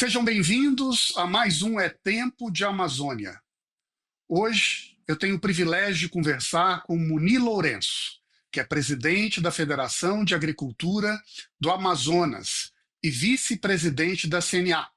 Sejam bem-vindos a mais um É Tempo de Amazônia. Hoje eu tenho o privilégio de conversar com Muni Lourenço, que é presidente da Federação de Agricultura do Amazonas e vice-presidente da CNA.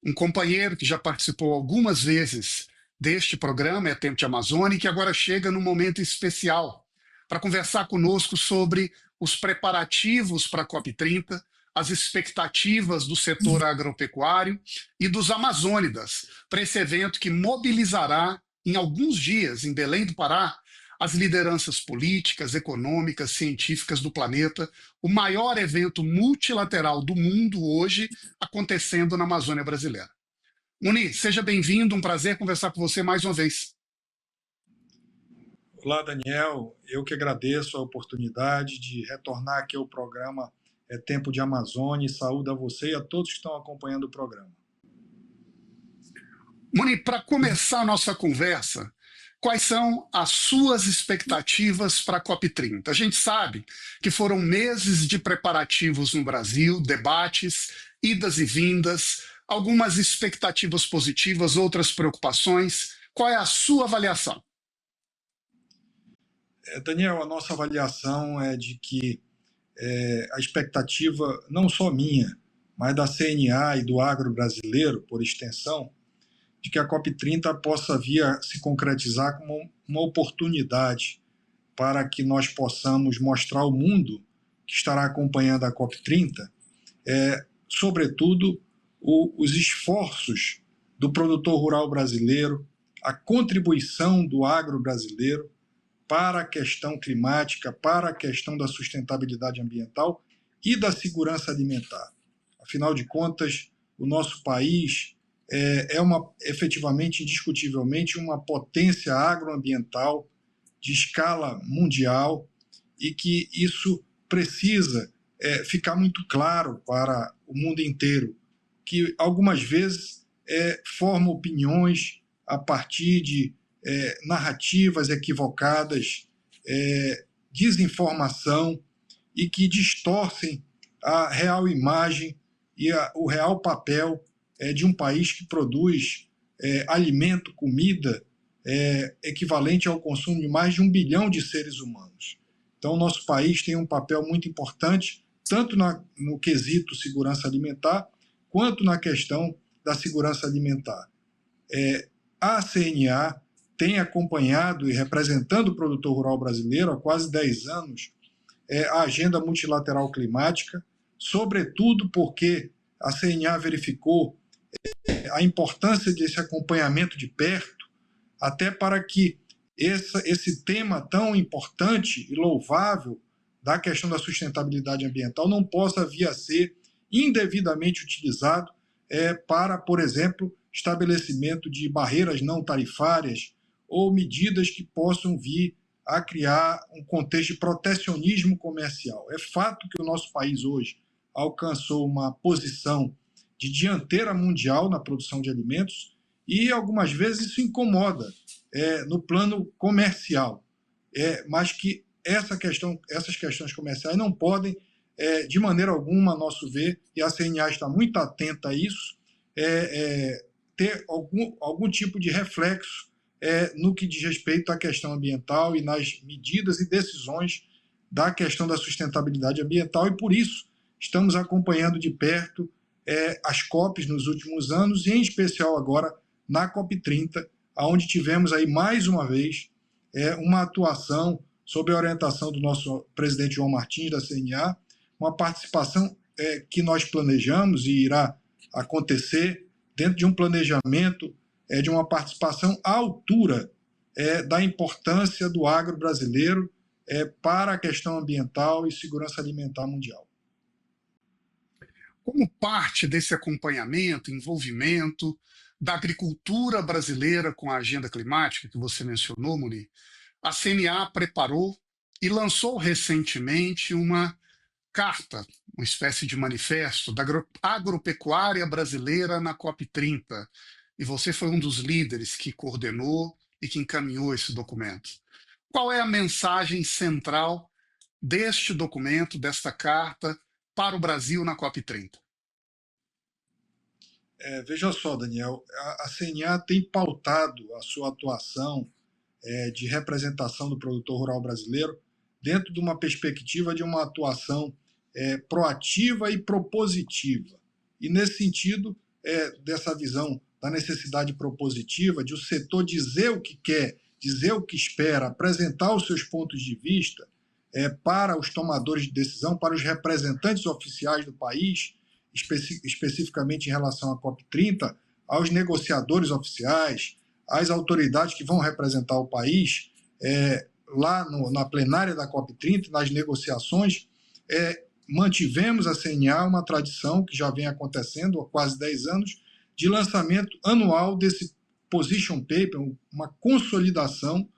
Um companheiro que já participou algumas vezes deste programa É Tempo de Amazônia e que agora chega num momento especial para conversar conosco sobre os preparativos para a COP30, as expectativas do setor agropecuário e dos amazônidas para esse evento que mobilizará em alguns dias, em Belém do Pará, as lideranças políticas, econômicas, científicas do planeta, o maior evento multilateral do mundo hoje acontecendo na Amazônia brasileira. Muni, seja bem-vindo, um prazer conversar com você mais uma vez. Olá, Daniel. Eu que agradeço a oportunidade de retornar aqui ao programa É Tempo de Amazônia e saúdo a você e a todos que estão acompanhando o programa. Muni, para começar a nossa conversa, quais são as suas expectativas para a COP30? A gente sabe que foram meses de preparativos no Brasil, debates, idas e vindas, algumas expectativas positivas, outras preocupações. Qual é a sua avaliação? Daniel, a nossa avaliação é de que a expectativa, não só minha, mas da CNA e do agro brasileiro, por extensão, de que a COP30 possa vir a se concretizar como uma oportunidade para que nós possamos mostrar ao mundo que estará acompanhando a COP30, sobretudo, os esforços do produtor rural brasileiro, a contribuição do agro brasileiro para a questão climática, para a questão da sustentabilidade ambiental e da segurança alimentar. Afinal de contas, o nosso país efetivamente, indiscutivelmente, uma potência agroambiental de escala mundial e que isso precisa ficar muito claro para o mundo inteiro, que algumas vezes forma opiniões a partir de narrativas equivocadas, desinformação e que distorcem a real imagem e o real papel de um país que produz alimento, comida, equivalente ao consumo de mais de 1 bilhão de seres humanos. Então, o nosso país tem um papel muito importante, tanto no quesito segurança alimentar, quanto na questão da segurança alimentar. A CNA tem acompanhado e representando o produtor rural brasileiro há quase 10 anos a agenda multilateral climática, sobretudo porque a CNA verificou a importância desse acompanhamento de perto, até para que esse tema tão importante e louvável da questão da sustentabilidade ambiental não possa vir a ser indevidamente utilizado para, por exemplo, estabelecimento de barreiras não tarifárias ou medidas que possam vir a criar um contexto de protecionismo comercial. É fato que o nosso país hoje alcançou uma posição de dianteira mundial na produção de alimentos e algumas vezes isso incomoda no plano comercial, mas que essas questões comerciais não podem, de maneira alguma, a nosso ver, e a CNA está muito atenta a isso, ter algum tipo de reflexo no que diz respeito à questão ambiental e nas medidas e decisões da questão da sustentabilidade ambiental, e por isso estamos acompanhando de perto as COPs nos últimos anos, e em especial agora na COP30, onde tivemos aí mais uma vez uma atuação sob a orientação do nosso presidente João Martins, da CNA, uma participação que nós planejamos e irá acontecer dentro de um planejamento de uma participação à altura da importância do agro brasileiro para a questão ambiental e segurança alimentar mundial. Como parte desse acompanhamento, envolvimento da agricultura brasileira com a agenda climática que você mencionou, Muni, a CNA preparou e lançou recentemente uma carta, uma espécie de manifesto da agropecuária brasileira na COP30. E você foi um dos líderes que coordenou e que encaminhou esse documento. Qual é a mensagem central deste documento, desta carta, para o Brasil na COP30? Veja só, Daniel, a CNA tem pautado a sua atuação de representação do produtor rural brasileiro dentro de uma perspectiva de uma atuação proativa e propositiva. E, nesse sentido, dessa visão da necessidade propositiva, de o setor dizer o que quer, dizer o que espera, apresentar os seus pontos de vista para os tomadores de decisão, para os representantes oficiais do país, especificamente em relação à COP30, aos negociadores oficiais, às autoridades que vão representar o país lá na plenária da COP30, nas negociações. Mantivemos a CNA uma tradição que já vem acontecendo há quase 10 anos, de lançamento anual desse position paper, uma consolidação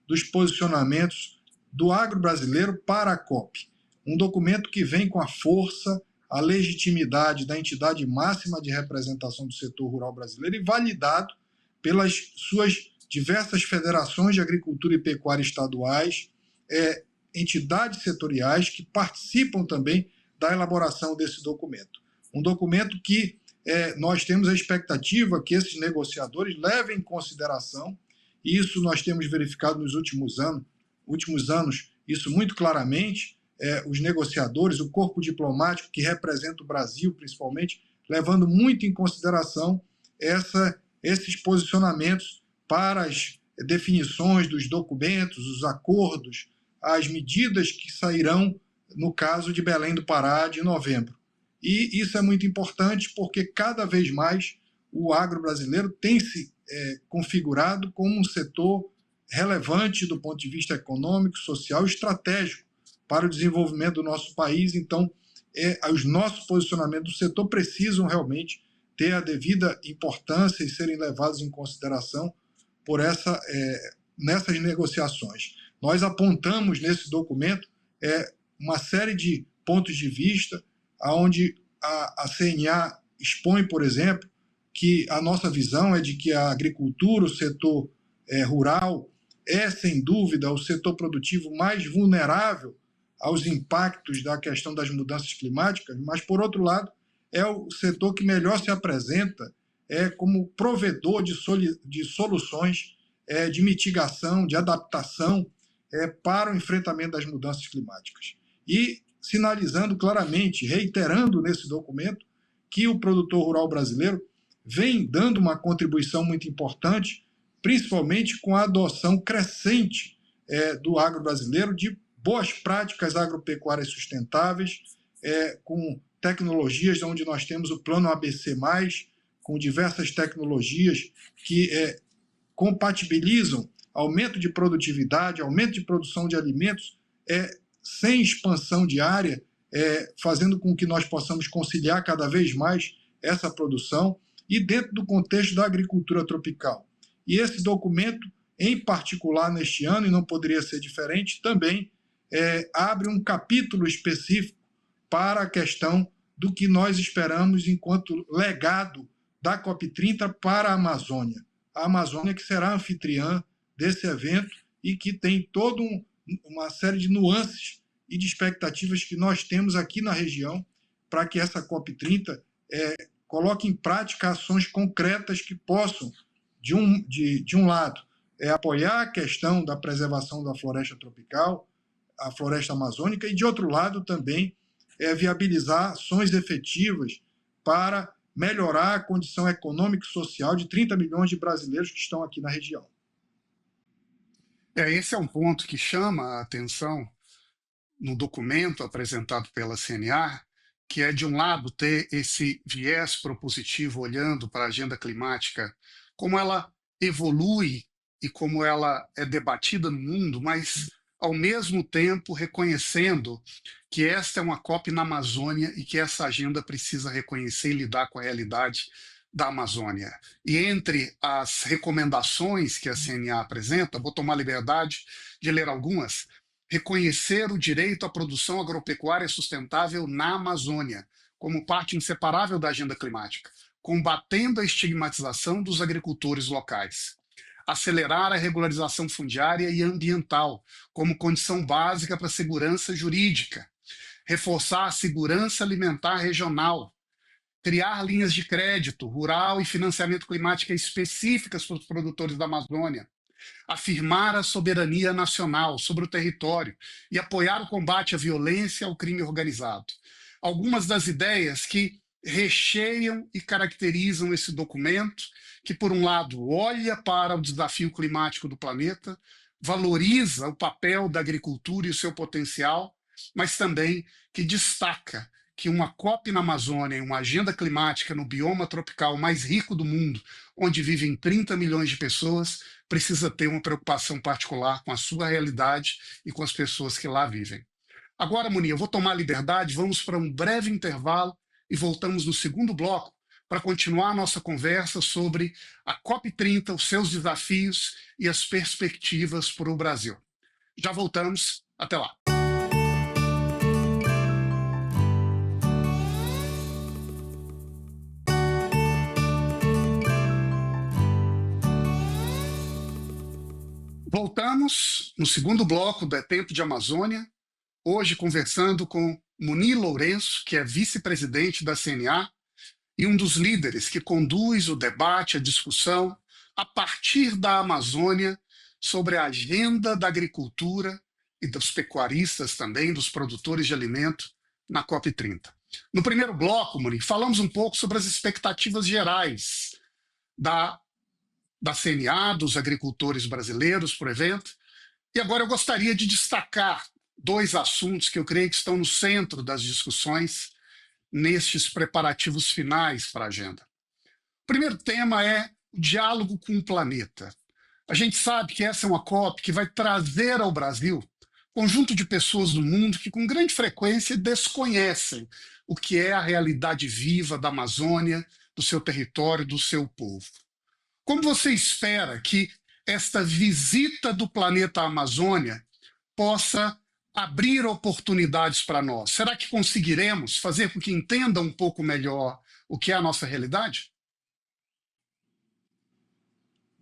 dos posicionamentos do agro brasileiro para a COP. Um documento que vem com a força, a legitimidade da entidade máxima de representação do setor rural brasileiro e validado pelas suas diversas federações de agricultura e pecuária estaduais, entidades setoriais que participam também da elaboração desse documento. Um documento que nós temos a expectativa que esses negociadores levem em consideração, e isso nós temos verificado nos últimos anos, isso muito claramente, os negociadores, o corpo diplomático que representa o Brasil, principalmente, levando muito em consideração esses posicionamentos para as definições dos documentos, os acordos, as medidas que sairão no caso de Belém do Pará de novembro. E isso é muito importante porque cada vez mais o agro brasileiro tem se configurado como um setor relevante do ponto de vista econômico, social e estratégico para o desenvolvimento do nosso país. Então, os nossos posicionamentos do setor precisam realmente ter a devida importância e serem levados em consideração por nessas negociações. Nós apontamos nesse documento uma série de pontos de vista, onde a CNA expõe, por exemplo, que a nossa visão é de que a agricultura, o setor rural, sem dúvida, o setor produtivo mais vulnerável aos impactos da questão das mudanças climáticas, mas, por outro lado, é o setor que melhor se apresenta como provedor de soluções de mitigação, de adaptação para o enfrentamento das mudanças climáticas. E sinalizando claramente, reiterando nesse documento, que o produtor rural brasileiro vem dando uma contribuição muito importante, principalmente com a adoção crescente do agro brasileiro de boas práticas agropecuárias sustentáveis, com tecnologias onde nós temos o plano ABC+, com diversas tecnologias que compatibilizam aumento de produtividade, aumento de produção de alimentos, sem expansão de área, fazendo com que nós possamos conciliar cada vez mais essa produção e dentro do contexto da agricultura tropical. E esse documento, em particular neste ano, e não poderia ser diferente, também abre um capítulo específico para a questão do que nós esperamos enquanto legado da COP30 para a Amazônia. A Amazônia que será anfitriã desse evento e que tem toda uma série de nuances e de expectativas que nós temos aqui na região para que essa COP30 coloque em prática ações concretas que possam, de um lado, apoiar a questão da preservação da floresta tropical, a floresta amazônica, e, de outro lado, também viabilizar ações efetivas para melhorar a condição econômica e social de 30 milhões de brasileiros que estão aqui na região. Esse é um ponto que chama a atenção no documento apresentado pela CNA, que é, de um lado, ter esse viés propositivo olhando para a agenda climática, como ela evolui e como ela é debatida no mundo, mas, ao mesmo tempo, reconhecendo que esta é uma COP na Amazônia e que essa agenda precisa reconhecer e lidar com a realidade da Amazônia. E entre as recomendações que a CNA apresenta, vou tomar a liberdade de ler algumas: reconhecer o direito à produção agropecuária sustentável na Amazônia, como parte inseparável da agenda climática, combatendo a estigmatização dos agricultores locais. Acelerar a regularização fundiária e ambiental, como condição básica para a segurança jurídica. Reforçar a segurança alimentar regional. criar linhas de crédito rural e financiamento climático específicas para os produtores da Amazônia, afirmar a soberania nacional sobre o território e apoiar o combate à violência e ao crime organizado. Algumas das ideias que recheiam e caracterizam esse documento, que, por um lado, olha para o desafio climático do planeta, valoriza o papel da agricultura e o seu potencial, mas também que destaca que uma COP na Amazônia e uma agenda climática no bioma tropical mais rico do mundo, onde vivem 30 milhões de pessoas, precisa ter uma preocupação particular com a sua realidade e com as pessoas que lá vivem. Agora, Muni, eu vou tomar liberdade, vamos para um breve intervalo e voltamos no segundo bloco para continuar a nossa conversa sobre a COP30, os seus desafios e as perspectivas para o Brasil. Já voltamos, até lá. Voltamos no segundo bloco do É Tempo de Amazônia, hoje conversando com Muni Lourenço, que é vice-presidente da CNA e um dos líderes que conduz o debate, a discussão, a partir da Amazônia, sobre a agenda da agricultura e dos pecuaristas também, dos produtores de alimento, na COP30. No primeiro bloco, Muni, falamos um pouco sobre as expectativas gerais da CNA, dos agricultores brasileiros para o evento. E agora eu gostaria de destacar dois assuntos que eu creio que estão no centro das discussões nestes preparativos finais para a agenda. O primeiro tema é o diálogo com o planeta. A gente sabe que essa é uma COP que vai trazer ao Brasil um conjunto de pessoas do mundo que com grande frequência desconhecem o que é a realidade viva da Amazônia, do seu território, do seu povo. Como você espera que esta visita do planeta à Amazônia possa abrir oportunidades para nós? Será que conseguiremos fazer com que entendam um pouco melhor o que é a nossa realidade?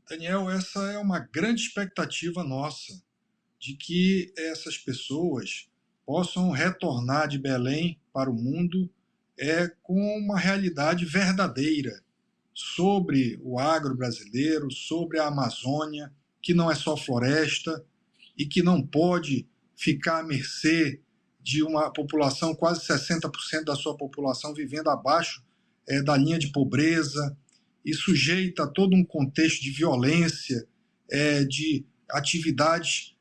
Daniel, essa é uma grande expectativa nossa, de que essas pessoas possam retornar de Belém para o mundo com uma realidade verdadeira sobre o agro brasileiro, sobre a Amazônia, que não é só floresta e que não pode ficar à mercê de uma população, quase 60% da sua população vivendo abaixo da linha de pobreza e sujeita a todo um contexto de violência, de atividades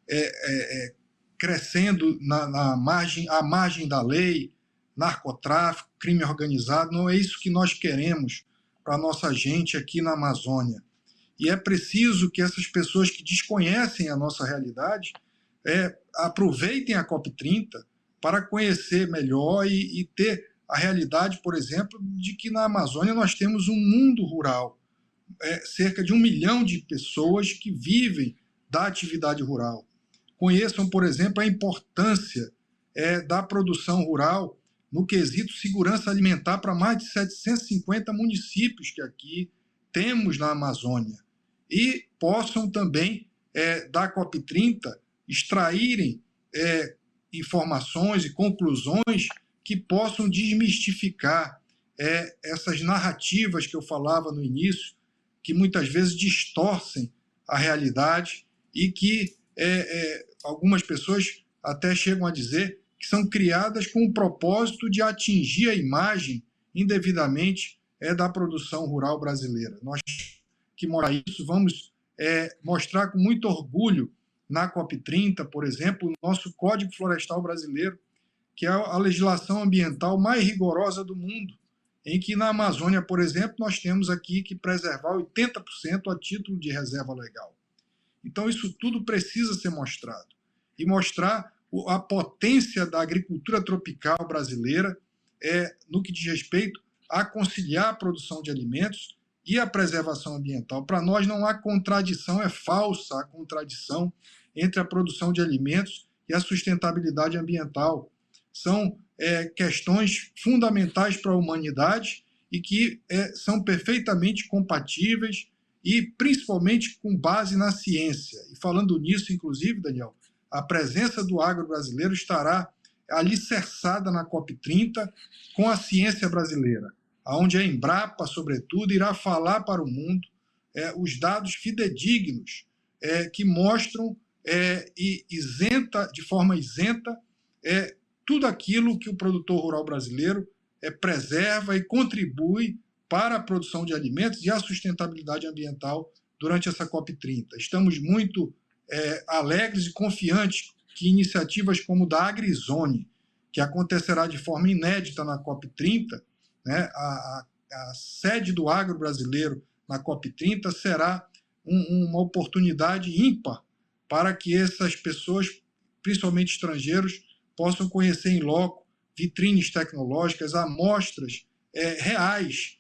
crescendo à margem da lei, narcotráfico, crime organizado. Não é isso que nós queremos para a nossa gente aqui na Amazônia. E é preciso que essas pessoas que desconhecem a nossa realidade aproveitem a COP30 para conhecer melhor e ter a realidade, por exemplo, de que na Amazônia nós temos um mundo rural, cerca de 1 milhão de pessoas que vivem da atividade rural. Conheçam, por exemplo, a importância da produção rural no quesito segurança alimentar para mais de 750 municípios que aqui temos na Amazônia. E possam também, da COP30, extraírem informações e conclusões que possam desmistificar essas narrativas que eu falava no início, que muitas vezes distorcem a realidade e que algumas pessoas até chegam a dizer que são criadas com o propósito de atingir a imagem indevidamente da produção rural brasileira. Nós que mostrar isso, vamos mostrar com muito orgulho na COP30, por exemplo, o nosso Código Florestal Brasileiro, que é a legislação ambiental mais rigorosa do mundo, em que na Amazônia, por exemplo, nós temos aqui que preservar 80% a título de reserva legal. Então, isso tudo precisa ser mostrado. E mostrar a potência da agricultura tropical brasileira no que diz respeito a conciliar a produção de alimentos e a preservação ambiental. Para nós não há contradição, é falsa a contradição entre a produção de alimentos e a sustentabilidade ambiental. São questões fundamentais para a humanidade e que são perfeitamente compatíveis e principalmente com base na ciência. E falando nisso, inclusive, Daniel, a presença do agro brasileiro estará alicerçada na COP30 com a ciência brasileira. onde a Embrapa, sobretudo, irá falar para o mundo os dados fidedignos que mostram de forma isenta tudo aquilo que o produtor rural brasileiro preserva e contribui para a produção de alimentos e a sustentabilidade ambiental durante essa COP30. Estamos muito alegres e confiantes que iniciativas como da AgriZone, que acontecerá de forma inédita na COP30, né, a sede do agro brasileiro na COP30 será uma oportunidade ímpar para que essas pessoas, principalmente estrangeiros, possam conhecer em loco vitrines tecnológicas, amostras reais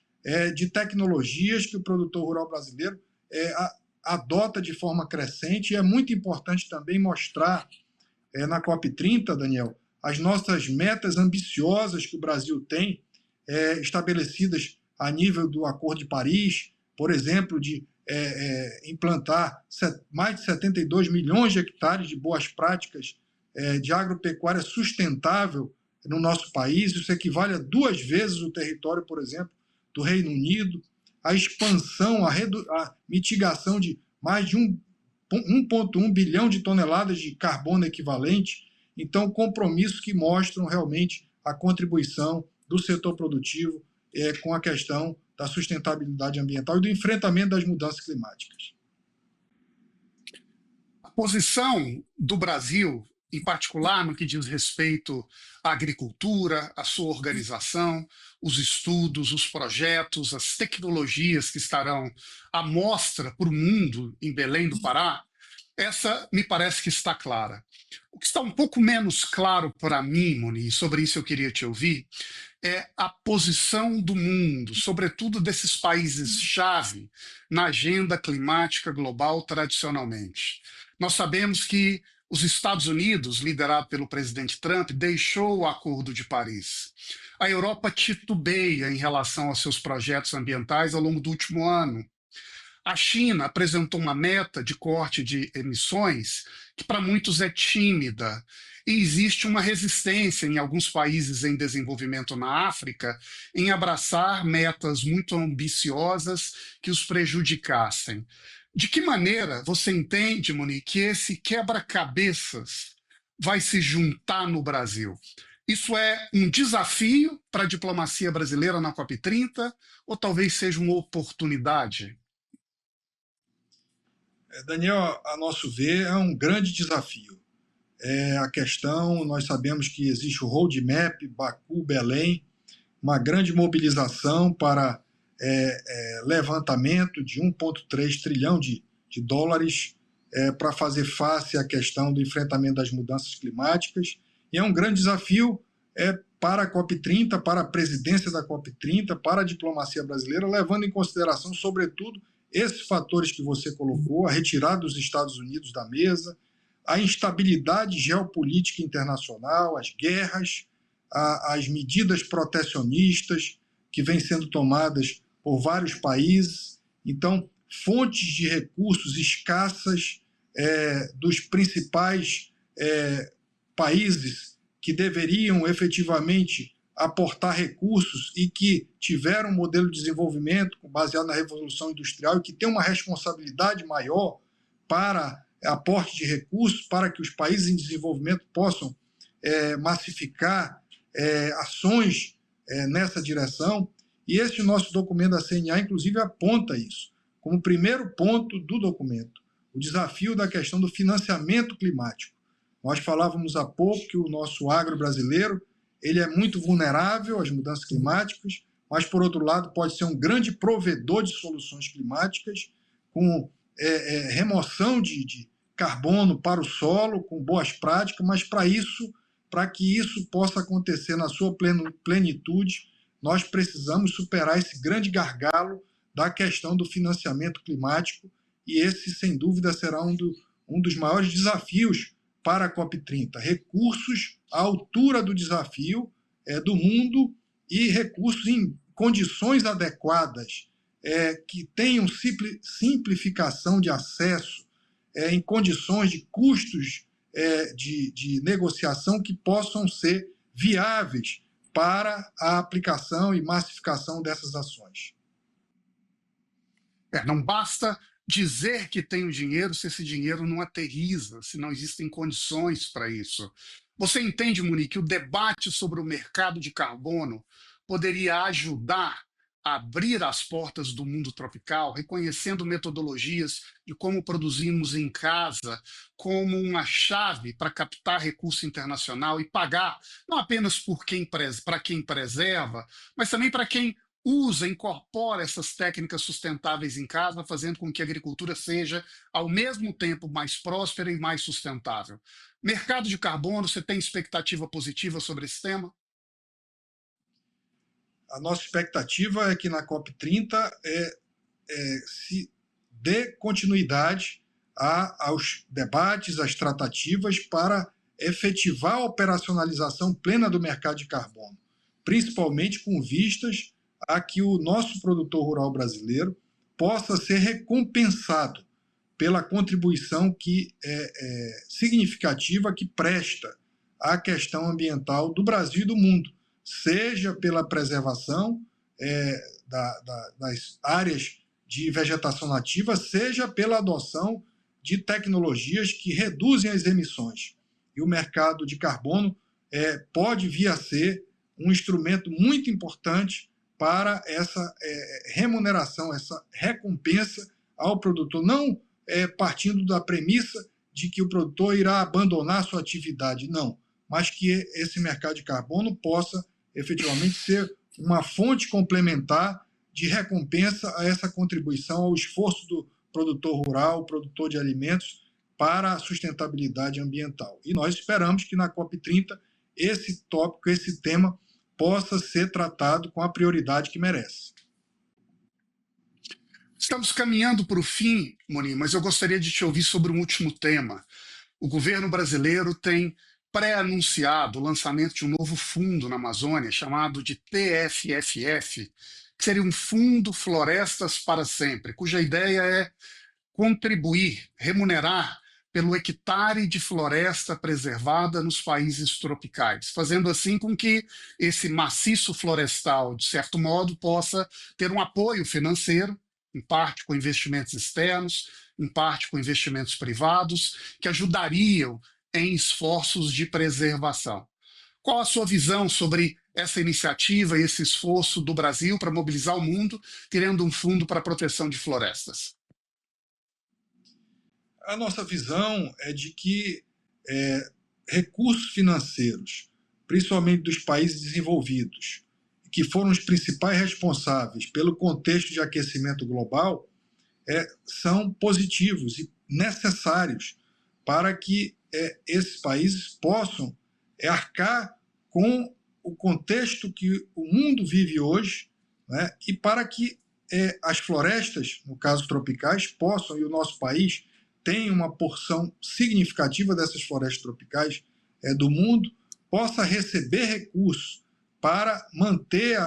de tecnologias que o produtor rural brasileiro adota de forma crescente. E é muito importante também mostrar na COP30, Daniel, as nossas metas ambiciosas que o Brasil tem estabelecidas a nível do Acordo de Paris, por exemplo, de implantar mais de 72 milhões de hectares de boas práticas de agropecuária sustentável no nosso país. Isso equivale a 2 vezes o território, por exemplo, do Reino Unido. A expansão, a mitigação de mais de 1,1 bilhão de toneladas de carbono equivalente. Então, compromissos que mostram realmente a contribuição do setor produtivo com a questão da sustentabilidade ambiental e do enfrentamento das mudanças climáticas. A posição do Brasil, em particular no que diz respeito à agricultura, à sua organização, os estudos, os projetos, as tecnologias que estarão à mostra para o mundo em Belém do Pará, essa me parece que está clara. O que está um pouco menos claro para mim, Moni, e sobre isso eu queria te ouvir, é a posição do mundo, sobretudo desses países-chave, na agenda climática global tradicionalmente. Nós sabemos que os Estados Unidos, liderado pelo presidente Trump, deixou o Acordo de Paris. A Europa titubeia em relação aos seus projetos ambientais ao longo do último ano. A China apresentou uma meta de corte de emissões que para muitos é tímida, e existe uma resistência em alguns países em desenvolvimento na África em abraçar metas muito ambiciosas que os prejudicassem. De que maneira você entende, Monique, que esse quebra-cabeças vai se juntar no Brasil? Isso é um desafio para a diplomacia brasileira na COP30 ou talvez seja uma oportunidade? Daniel, a nosso ver, é um grande desafio. A questão, nós sabemos que existe o roadmap Baku-Belém, uma grande mobilização para levantamento de 1,3 trilhão de dólares para fazer face à questão do enfrentamento das mudanças climáticas. E é um grande desafio para a COP30, para a presidência da COP30, para a diplomacia brasileira, levando em consideração, sobretudo, esses fatores que você colocou, a retirada dos Estados Unidos da mesa, a instabilidade geopolítica internacional, as guerras, as medidas protecionistas que vêm sendo tomadas por vários países. Então, fontes de recursos escassas dos principais países que deveriam efetivamente aportar recursos e que tiveram um modelo de desenvolvimento baseado na Revolução Industrial e que tem uma responsabilidade maior para aporte de recursos, para que os países em desenvolvimento possam massificar ações nessa direção. E esse nosso documento da CNA, inclusive, aponta isso como primeiro ponto do documento, o desafio da questão do financiamento climático. Nós falávamos há pouco que o nosso agro brasileiro ele é muito vulnerável às mudanças climáticas, mas, por outro lado, pode ser um grande provedor de soluções climáticas, com remoção de carbono para o solo, com boas práticas, mas para que isso possa acontecer na sua plenitude, nós precisamos superar esse grande gargalo da questão do financiamento climático, e esse, sem dúvida, será um dos maiores desafios para a COP30, recursos à altura do desafio do mundo e recursos em condições adequadas, que tenham simplificação de acesso, em condições de custos de negociação que possam ser viáveis para a aplicação e massificação dessas ações. Não basta dizer que tem o dinheiro se esse dinheiro não aterriza, se não existem condições para isso. Você entende, Munique, que o debate sobre o mercado de carbono poderia ajudar a abrir as portas do mundo tropical, reconhecendo metodologias de como produzimos em casa como uma chave para captar recurso internacional e pagar não apenas para quem preserva, mas também para quem usa, incorpora essas técnicas sustentáveis em casa, fazendo com que a agricultura seja, ao mesmo tempo, mais próspera e mais sustentável. Mercado de carbono, você tem expectativa positiva sobre esse tema? A nossa expectativa é que na COP30 se dê continuidade aos debates, às tratativas para efetivar a operacionalização plena do mercado de carbono, principalmente com vistas a que o nosso produtor rural brasileiro possa ser recompensado pela contribuição que é significativa que presta à questão ambiental do Brasil e do mundo, seja pela preservação das áreas de vegetação nativa, seja pela adoção de tecnologias que reduzem as emissões. E o mercado de carbono pode vir a ser um instrumento muito importante para essa remuneração, essa recompensa ao produtor, não partindo da premissa de que o produtor irá abandonar sua atividade, não, mas que esse mercado de carbono possa efetivamente ser uma fonte complementar de recompensa a essa contribuição ao esforço do produtor rural, produtor de alimentos, para a sustentabilidade ambiental. E nós esperamos que na COP30 esse tópico, esse tema, possa ser tratado com a prioridade que merece. Estamos caminhando para o fim, Moni, mas eu gostaria de te ouvir sobre um último tema. O governo brasileiro tem pré-anunciado o lançamento de um novo fundo na Amazônia, chamado de TFFF, que seria um Fundo Florestas para Sempre, cuja ideia é contribuir, remunerar pelo hectare de floresta preservada nos países tropicais, fazendo assim com que esse maciço florestal, de certo modo, possa ter um apoio financeiro, em parte com investimentos externos, em parte com investimentos privados, que ajudariam em esforços de preservação. Qual a sua visão sobre essa iniciativa e esse esforço do Brasil para mobilizar o mundo, criando um fundo para a proteção de florestas? A nossa visão é de que recursos financeiros, principalmente dos países desenvolvidos, que foram os principais responsáveis pelo contexto de aquecimento global, são positivos e necessários para que esses países possam arcar com o contexto que o mundo vive hoje, né, e para que as florestas, no caso tropicais, possam, e o nosso país tem uma porção significativa dessas florestas tropicais do mundo, possa receber recursos para manter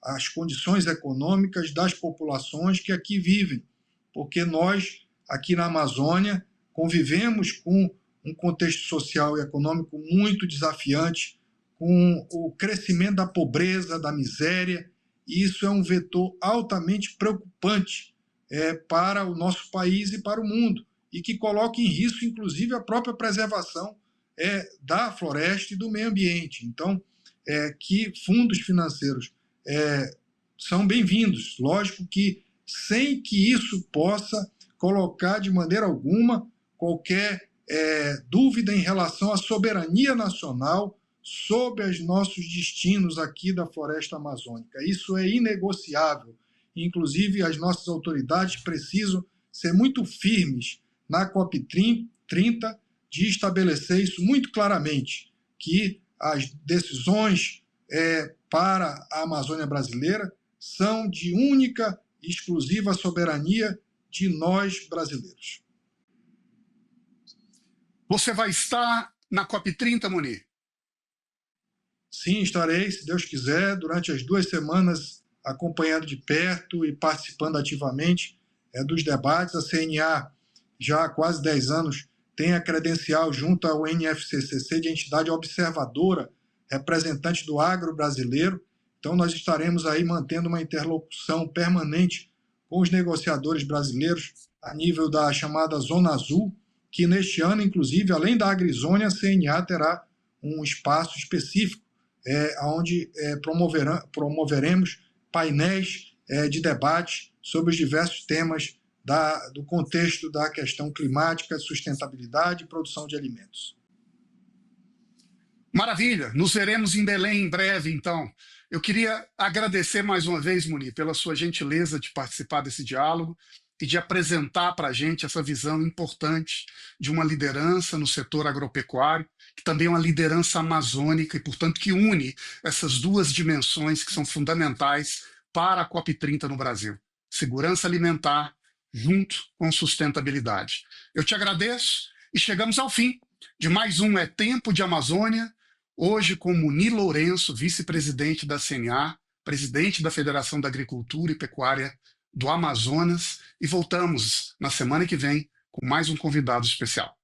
as condições econômicas das populações que aqui vivem, porque nós, aqui na Amazônia, convivemos com um contexto social e econômico muito desafiante, com o crescimento da pobreza, da miséria, e isso é um vetor altamente preocupante para o nosso país e para o mundo, e que coloca em risco, inclusive, a própria preservação da floresta e do meio ambiente. Então, que fundos financeiros são bem-vindos. Lógico que sem que isso possa colocar de maneira alguma qualquer dúvida em relação à soberania nacional sobre os nossos destinos aqui da floresta amazônica. Isso é inegociável. Inclusive, as nossas autoridades precisam ser muito firmes na COP30 de estabelecer isso muito claramente, que as decisões para a Amazônia brasileira são de única e exclusiva soberania de nós brasileiros. Você vai estar na COP30, Moni? Sim, estarei, se Deus quiser, durante as 2 semanas acompanhando de perto e participando ativamente dos debates. A CNA, já há quase 10 anos, tem a credencial junto ao NFCCC de entidade observadora representante do agro brasileiro. Então, nós estaremos aí mantendo uma interlocução permanente com os negociadores brasileiros a nível da chamada Zona Azul, que neste ano, inclusive, além da Agrizônia, a CNA terá um espaço específico onde promoveremos painéis de debate sobre os diversos temas do contexto da questão climática, sustentabilidade e produção de alimentos. Maravilha, nos veremos em Belém em breve, então. Eu queria agradecer mais uma vez, Munir, pela sua gentileza de participar desse diálogo e de apresentar para a gente essa visão importante de uma liderança no setor agropecuário, que também é uma liderança amazônica e, portanto, que une essas duas dimensões que são fundamentais para a COP30 no Brasil. Segurança alimentar junto com sustentabilidade. Eu te agradeço e chegamos ao fim de mais um É Tempo de Amazônia, hoje com Munir Lourenço, vice-presidente da CNA, presidente da Federação da Agricultura e Pecuária do Amazonas, e voltamos na semana que vem com mais um convidado especial.